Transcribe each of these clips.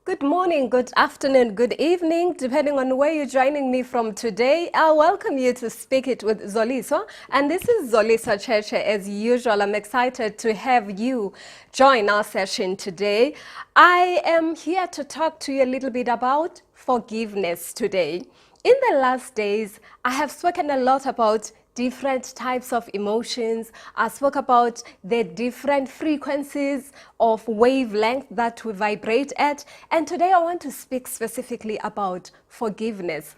Good morning, good afternoon, good evening, depending on where you're joining me from today. I welcome you to Speak It with Zoliswa. And this is Zoliswa Cheche. As usual, I'm excited to have you join our session today. I am here to talk to you a little bit about forgiveness today. In the last days, I have spoken a lot about different types of emotions. I spoke about the different frequencies of wavelength that we vibrate at. And today I want to speak specifically about forgiveness.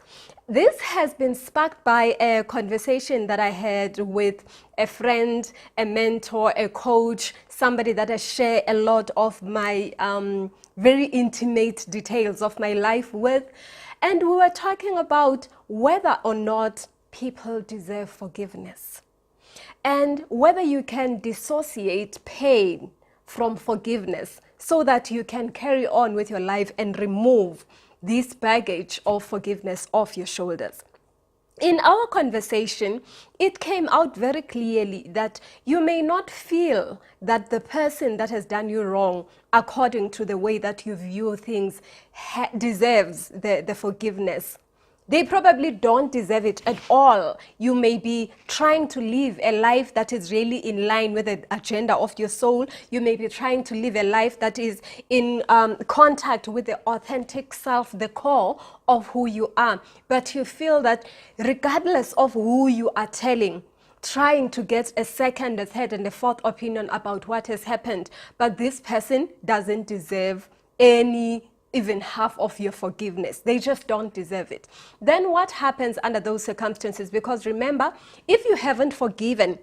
This has been sparked by a conversation that I had with a friend, a mentor, a coach, somebody that I share a lot of my very intimate details of my life with. And we were talking about whether or not people deserve forgiveness and whether you can dissociate pain from forgiveness so that you can carry on with your life and remove this baggage of forgiveness off your shoulders. In our conversation, it came out very clearly that you may not feel that the person that has done you wrong, according to the way that you view things, deserves the forgiveness. They probably don't deserve it at all. You may be trying to live a life that is really in line with the agenda of your soul. You may be trying to live a life that is in contact with the authentic self, the core of who you are. But you feel that regardless of who you are telling, trying to get a second, a third, and a fourth opinion about what has happened, but this person doesn't deserve even half of your forgiveness. They just don't deserve it. Then what happens under those circumstances? Because remember, if you haven't forgiven,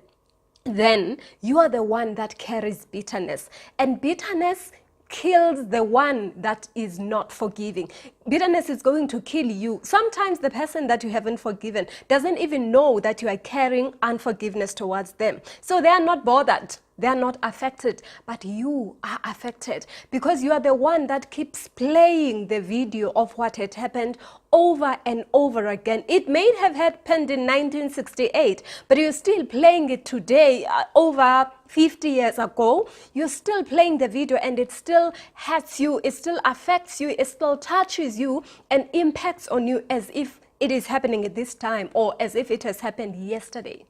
then you are the one that carries bitterness. And bitterness kills the one that is not forgiving. Bitterness is going to kill you. Sometimes the person that you haven't forgiven doesn't even know that you are carrying unforgiveness towards them. So they are not bothered. They are not affected, but you are affected because you are the one that keeps playing the video of what had happened over and over again. It may have happened in 1968, but you're still playing it today, over 50 years ago. You're still playing the video and it still hurts you, it still affects you, it still touches you and impacts on you as if it is happening at this time or as if it has happened yesterday.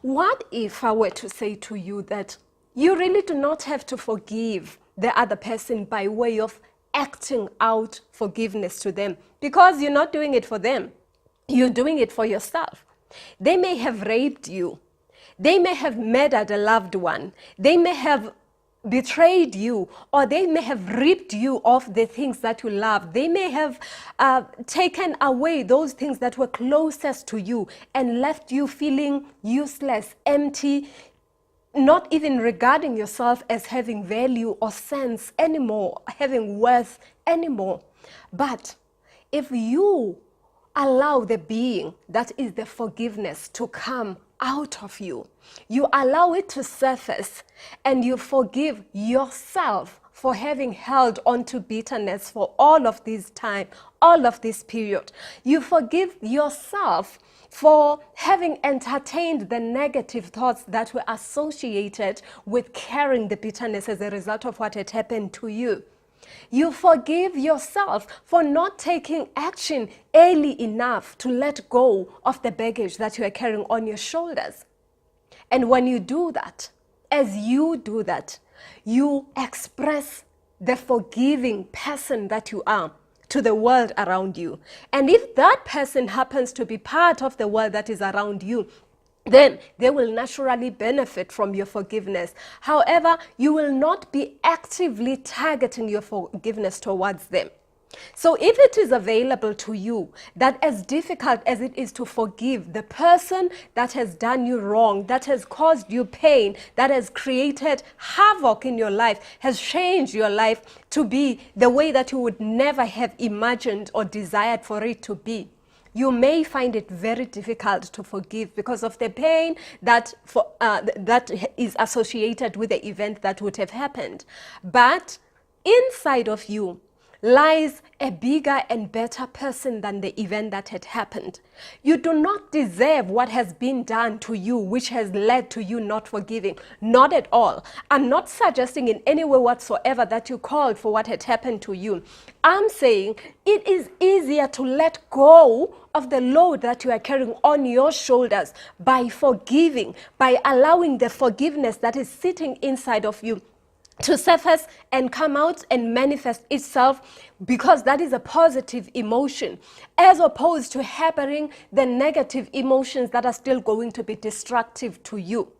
What if I were to say to you that you really do not have to forgive the other person by way of acting out forgiveness to them, because you're not doing it for them, you're doing it for yourself. They may have raped you, they may have murdered a loved one, they may have betrayed you, or they may have ripped you of the things that you love. They may have taken away those things that were closest to you and left you feeling useless, empty, not even regarding yourself as having value or sense anymore, having worth anymore. But if you allow the being that is the forgiveness to come out of you, you allow it to surface, and you forgive yourself for having held on to bitterness for all of this time, all of this period. You forgive yourself for having entertained the negative thoughts that were associated with carrying the bitterness as a result of what had happened to you. You forgive yourself for not taking action early enough to let go of the baggage that you are carrying on your shoulders. And when you do that, as you do that, you express the forgiving person that you are to the world around you. And if that person happens to be part of the world that is around you, then they will naturally benefit from your forgiveness. However, you will not be actively targeting your forgiveness towards them. So if it is available to you that as difficult as it is to forgive the person that has done you wrong, that has caused you pain, that has created havoc in your life, has changed your life to be the way that you would never have imagined or desired for it to be, you may find it very difficult to forgive because of the pain that is associated with the event that would have happened. But inside of you, lies a bigger and better person than the event that had happened. You do not deserve what has been done to you, which has led to you not forgiving. Not at all. I'm not suggesting in any way whatsoever that you called for what had happened to you. I'm saying it is easier to let go of the load that you are carrying on your shoulders by forgiving, by allowing the forgiveness that is sitting inside of you to surface and come out and manifest itself, because that is a positive emotion, as opposed to harboring the negative emotions that are still going to be destructive to you.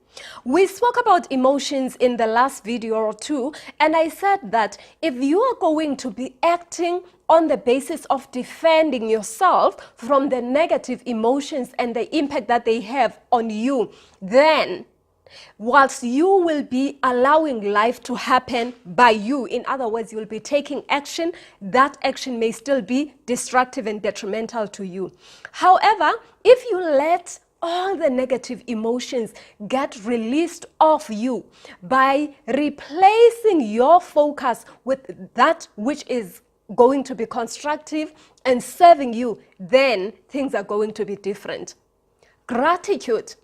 We spoke about emotions in the last video or two, and I said that if you are going to be acting on the basis of defending yourself from the negative emotions and the impact that they have on you, then whilst you will be allowing life to happen by you, in other words, you will be taking action, that action may still be destructive and detrimental to you. However, if you let all the negative emotions get released off you by replacing your focus with that which is going to be constructive and serving you, then things are going to be different. Gratitude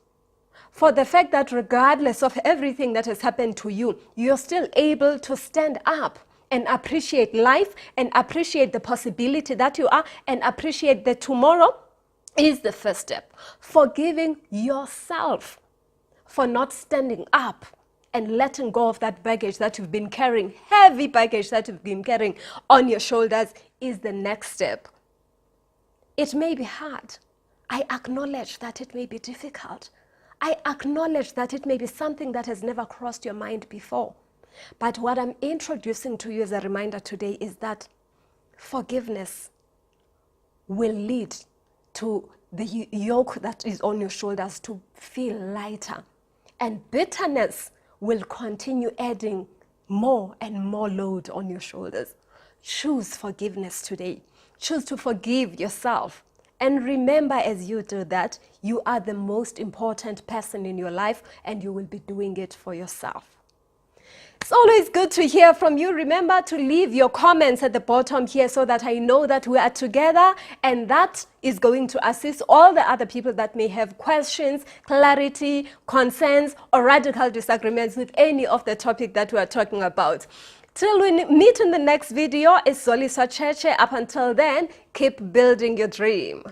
for the fact that regardless of everything that has happened to you, you're still able to stand up and appreciate life and appreciate the possibility that you are and appreciate that tomorrow is the first step. Forgiving yourself for not standing up and letting go of that baggage that you've been carrying, heavy baggage that you've been carrying on your shoulders, is the next step. It may be hard. I acknowledge that it may be difficult. I acknowledge that it may be something that has never crossed your mind before. But what I'm introducing to you as a reminder today is that forgiveness will lead to the yoke that is on your shoulders to feel lighter. And bitterness will continue adding more and more load on your shoulders. Choose forgiveness today. Choose to forgive yourself. And remember, as you do that, you are the most important person in your life, and you will be doing it for yourself. It's always good to hear from you. Remember to leave your comments at the bottom here so that I know that we are together, and that is going to assist all the other people that may have questions, clarity, concerns, or radical disagreements with any of the topic that we are talking about. Till we meet in the next video, it's Zoliswa. Up until then, keep building your dream.